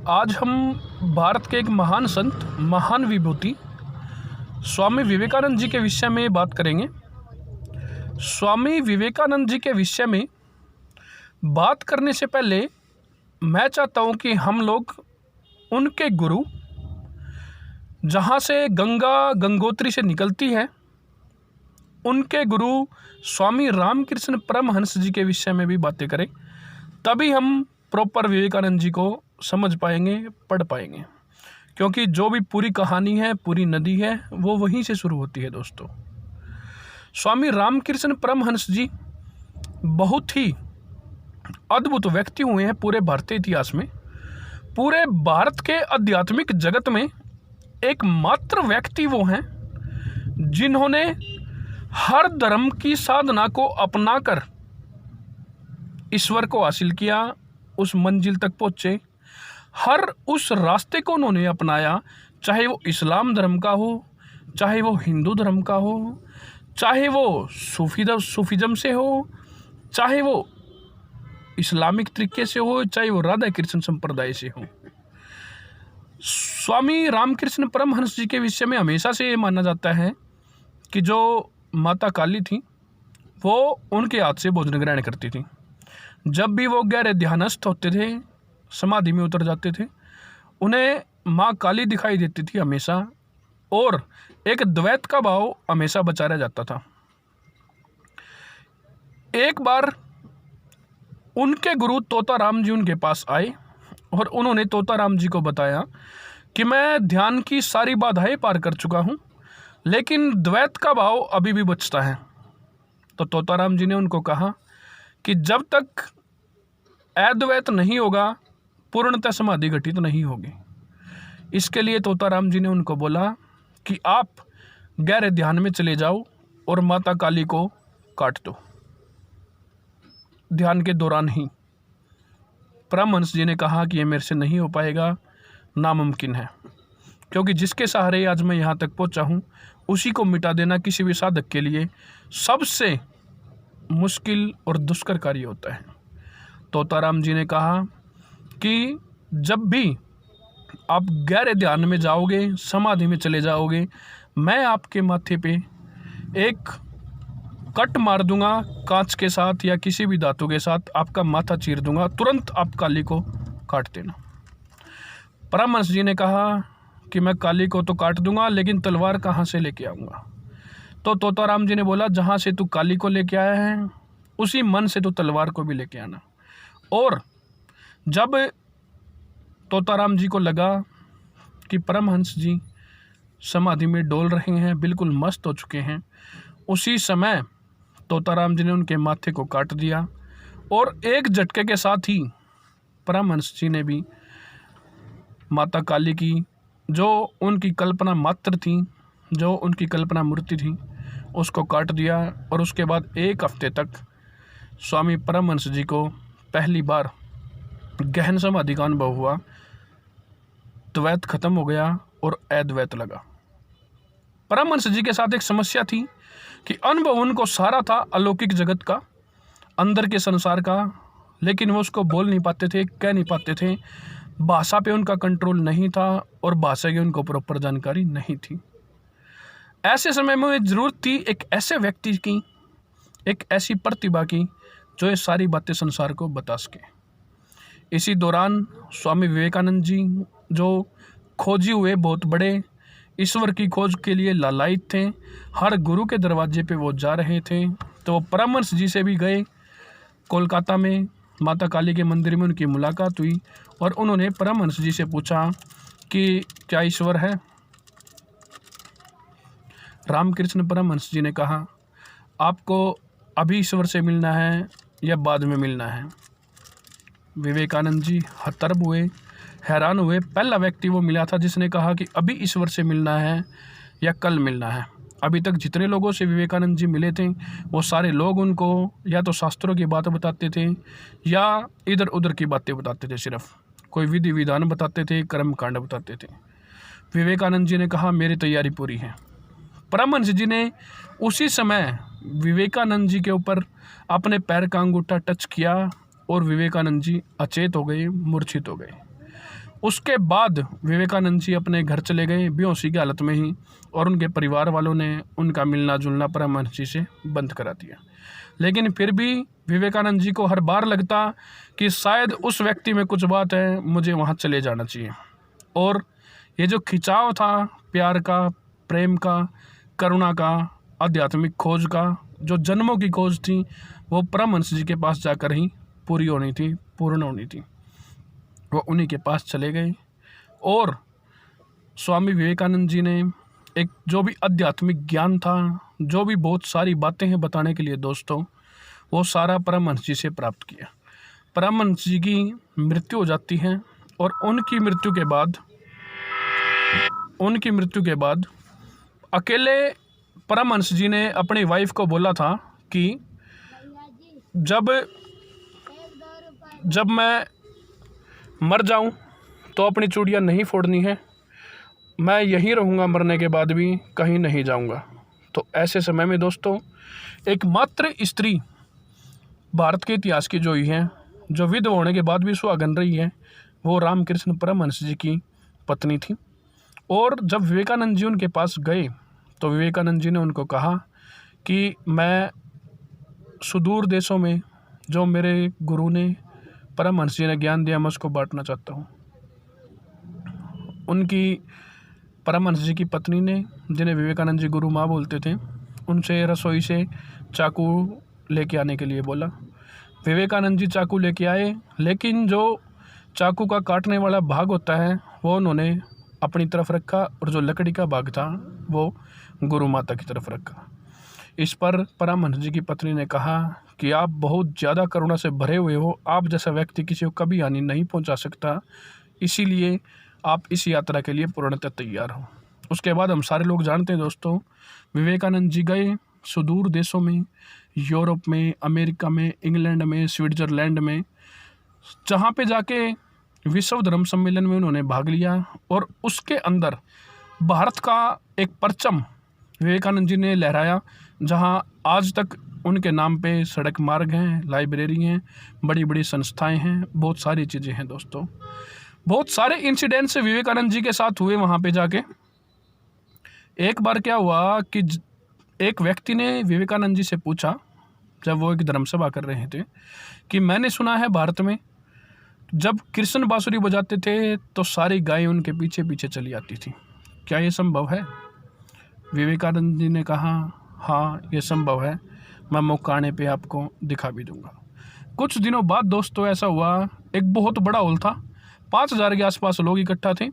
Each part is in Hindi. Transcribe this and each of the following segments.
आज हम भारत के एक महान संत, महान विभूति स्वामी विवेकानंद जी के विषय में बात करेंगे। स्वामी विवेकानंद जी के विषय में बात करने से पहले मैं चाहता हूं कि हम लोग उनके गुरु, जहां से गंगा गंगोत्री से निकलती है, उनके गुरु स्वामी रामकृष्ण परमहंस जी के विषय में भी बातें करें। तभी हम प्रॉपर विवेकानंद जी को समझ पाएंगे, पढ़ पाएंगे, क्योंकि जो भी पूरी कहानी है, पूरी नदी है, वो वहीं से शुरू होती है। दोस्तों, स्वामी रामकृष्ण परमहंस जी बहुत ही अद्भुत व्यक्ति हुए हैं पूरे भारतीय इतिहास में। पूरे भारत के आध्यात्मिक जगत में एकमात्र व्यक्ति वो हैं जिन्होंने हर धर्म की साधना को अपनाकर ईश्वर को हासिल किया, उस मंजिल तक पहुँचे। हर उस रास्ते को उन्होंने अपनाया, चाहे वो इस्लाम धर्म का हो, चाहे वो हिंदू धर्म का हो, चाहे वो सूफीज़म से हो, चाहे वो इस्लामिक तरीके से हो, चाहे वो राधा कृष्ण संप्रदाय से हो। स्वामी रामकृष्ण परमहंस जी के विषय में हमेशा से ये माना जाता है कि जो माता काली थी वो उनके हाथ से भोजन ग्रहण करती थी। जब भी वो गहरे ध्यानस्थ होते थे, समाधि में उतर जाते थे, उन्हें माँ काली दिखाई देती थी हमेशा, और एक द्वैत का भाव हमेशा बचा रह जाता था। एक बार उनके गुरु तोताराम जी उनके पास आए और उन्होंने तोताराम जी को बताया कि मैं ध्यान की सारी बाधाएं पार कर चुका हूँ, लेकिन द्वैत का भाव अभी भी बचता है। तो तोताराम जी ने उनको कहा कि जब तक अद्वैत नहीं होगा, पूर्णतः समाधि घटित नहीं होगी। इसके लिए तोताराम जी ने उनको बोला कि आप गहरे ध्यान में चले जाओ और माता काली को काट दो। ध्यान के दौरान ही परमहंस जी ने कहा कि ये मेरे से नहीं हो पाएगा, नामुमकिन है, क्योंकि जिसके सहारे आज मैं यहाँ तक पहुँचा हूँ, उसी को मिटा देना किसी भी साधक के लिए सबसे मुश्किल और दुष्कर कार्य होता है। तोताराम जी ने कहा कि जब भी आप गहरे ध्यान में जाओगे, समाधि में चले जाओगे, मैं आपके माथे पे एक कट मार दूंगा कांच के साथ या किसी भी धातु के साथ, आपका माथा चीर दूंगा, तुरंत आप काली को काट देना। परमहंस जी ने कहा कि मैं काली को तो काट दूंगा, लेकिन तलवार कहाँ से लेके आऊँगा? तो तोताराम जी ने बोला, जहाँ से तू काली को लेके आया है, उसी मन से तू तलवार को भी लेके आना। और जब तोताराम जी को लगा कि परमहंस जी समाधि में डोल रहे हैं, बिल्कुल मस्त हो चुके हैं, उसी समय तोताराम जी ने उनके माथे को काट दिया और एक झटके के साथ ही परमहंस जी ने भी माता काली की जो उनकी कल्पना मात्र थी, जो उनकी कल्पना मूर्ति थी, उसको काट दिया। और उसके बाद एक हफ्ते तक स्वामी परमहंस जी को पहली बार गहन समाधि का अनुभव हुआ, द्वैत खत्म हो गया और अद्वैत लगा। परमहंस जी के साथ एक समस्या थी कि अनुभव उनको सारा था अलौकिक जगत का, अंदर के संसार का, लेकिन वो उसको बोल नहीं पाते थे, कह नहीं पाते थे। भाषा पे उनका कंट्रोल नहीं था और भाषा की उनको प्रॉपर जानकारी नहीं थी। ऐसे समय में ज़रूरत थी एक ऐसे व्यक्ति की, एक ऐसी प्रतिभा की जो ये सारी बातें संसार को बता सके। इसी दौरान स्वामी विवेकानंद जी, जो खोजी हुए बहुत बड़े, ईश्वर की खोज के लिए लालायित थे, हर गुरु के दरवाजे पे वो जा रहे थे, तो वो परमहंस जी से भी गए। कोलकाता में माता काली के मंदिर में उनकी मुलाकात हुई और उन्होंने परमहंस जी से पूछा कि क्या ईश्वर है? रामकृष्ण परमहंस जी ने कहा, आपको अभी ईश्वर से मिलना है या बाद में मिलना है? विवेकानंद जी हतरब हुए, हैरान हुए। पहला व्यक्ति वो मिला था जिसने कहा कि अभी ईश्वर से मिलना है या कल मिलना है। अभी तक जितने लोगों से विवेकानंद जी मिले थे, वो सारे लोग उनको या तो शास्त्रों की बातें बताते थे या इधर उधर की बातें बताते थे, सिर्फ कोई विधि विधान बताते थे, कर्म कांड बताते थे। विवेकानंद जी ने कहा, मेरी तैयारी पूरी है। परमहंस जी ने उसी समय विवेकानंद जी के ऊपर अपने पैर का अंगूठा टच किया और विवेकानंद जी अचेत हो गए, मूर्छित हो गए। उसके बाद विवेकानंद जी अपने घर चले गए बेहोशी की हालत में ही, और उनके परिवार वालों ने उनका मिलना जुलना परमहंस जी से बंद करा दिया। लेकिन फिर भी विवेकानंद जी को हर बार लगता कि शायद उस व्यक्ति में कुछ बात है, मुझे वहाँ चले जाना चाहिए। और ये जो खिंचाव था प्यार का, प्रेम का, करुणा का, आध्यात्मिक खोज का, जो जन्मों की खोज थी, वो परमहंस जी के पास जाकर ही पूरी होनी थी, पूर्ण होनी थी। वो उन्हीं के पास चले गए और स्वामी विवेकानंद जी ने एक जो भी आध्यात्मिक ज्ञान था, जो भी बहुत सारी बातें हैं बताने के लिए दोस्तों, वो सारा परमहंस जी से प्राप्त किया। परमहंस जी की मृत्यु हो जाती है और उनकी मृत्यु के बाद अकेले परमहंस जी ने अपनी वाइफ को बोला था कि जब मैं मर जाऊं तो अपनी चूड़ियां नहीं फोड़नी है, मैं यहीं रहूँगा, मरने के बाद भी कहीं नहीं जाऊँगा। तो ऐसे समय में दोस्तों एकमात्र स्त्री भारत के इतिहास की जो ही है, जो विधवा होने के बाद भी सुहागन रही है, वो रामकृष्ण परमहंस जी की पत्नी थी। और जब विवेकानंद जी उनके पास गए तो विवेकानंद जी ने उनको कहा कि मैं सुदूर देशों में जो मेरे गुरु ने, परमहंस जी ने ज्ञान दिया, मैं उसको बांटना चाहता हूँ। उनकी परमहंस जी की पत्नी ने, जिन्हें विवेकानंद जी गुरु माँ बोलते थे, उनसे रसोई से चाकू लेके आने के लिए बोला। विवेकानंद जी चाकू लेके आए, लेकिन जो चाकू का काटने वाला भाग होता है वो उन्होंने अपनी तरफ रखा और जो लकड़ी का भाग था वो गुरु माता की तरफ रखा। इस पर परमहंस जी की पत्नी ने कहा कि आप बहुत ज़्यादा करुणा से भरे हुए हो, आप जैसा व्यक्ति किसी को कभी हानि नहीं पहुंचा सकता, इसीलिए आप इस यात्रा के लिए पूर्णतः तैयार हो। उसके बाद हम सारे लोग जानते हैं दोस्तों, विवेकानंद जी गए सुदूर देशों में, यूरोप में, अमेरिका में, इंग्लैंड में, स्विट्ज़रलैंड में, जहाँ पे जाके विश्व धर्म सम्मेलन में उन्होंने भाग लिया और उसके अंदर भारत का एक परचम विवेकानंद जी ने लहराया, जहाँ आज तक उनके नाम पे सड़क मार्ग हैं, लाइब्रेरी हैं, बड़ी बड़ी संस्थाएं हैं, बहुत सारी चीज़ें हैं दोस्तों। बहुत सारे इंसिडेंट्स विवेकानंद जी के साथ हुए वहाँ पे जाके। एक बार क्या हुआ कि एक व्यक्ति ने विवेकानंद जी से पूछा, जब वो एक धर्मसभा कर रहे थे, कि मैंने सुना है भारत में जब कृष्ण बांसुरी बजाते थे तो सारी गायें उनके पीछे पीछे चली आती थी, क्या ये संभव है? विवेकानंद जी ने कहा, हाँ ये संभव है, मैं मौका आने पे आपको दिखा भी दूंगा। कुछ दिनों बाद दोस्तों ऐसा हुआ, एक बहुत बड़ा हॉल था, 5000 के आसपास लोग इकट्ठा थे।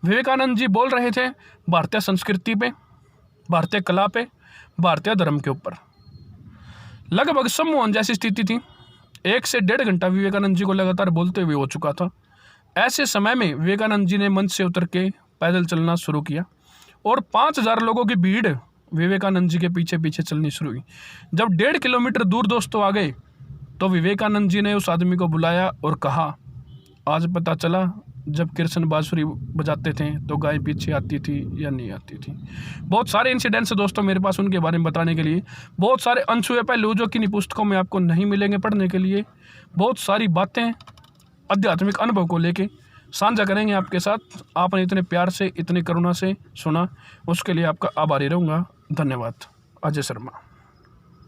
विवेकानंद जी बोल रहे थे भारतीय संस्कृति पे, भारतीय कला पे, भारतीय धर्म के ऊपर। लगभग सम्मोहन जैसी स्थिति थी। 1 से 1.5 घंटा विवेकानंद जी को लगातार बोलते हुए हो चुका था। ऐसे समय में विवेकानंद जी ने मंच से उतर के पैदल चलना शुरू किया और 5000 लोगों की भीड़ विवेकानंद जी के पीछे पीछे चलनी शुरू हुई। जब 1.5 किलोमीटर दूर दोस्तों आ गए तो विवेकानंद जी ने उस आदमी को बुलाया और कहा, आज पता चला जब कृष्ण बांसुरी बजाते थे तो गाय पीछे आती थी या नहीं आती थी। बहुत सारे इंसिडेंट्स दोस्तों मेरे पास उनके बारे में बताने के लिए, बहुत सारे अनछुए पहलू जो कि पुस्तकों में आपको नहीं मिलेंगे पढ़ने के लिए। बहुत सारी बातें आध्यात्मिक अनुभव को लेके साझा करेंगे आपके साथ। आपने इतने प्यार से, इतनी करुणा से सुना, उसके लिए आपका आभारी रहूँगा। धन्यवाद। अजय शर्मा।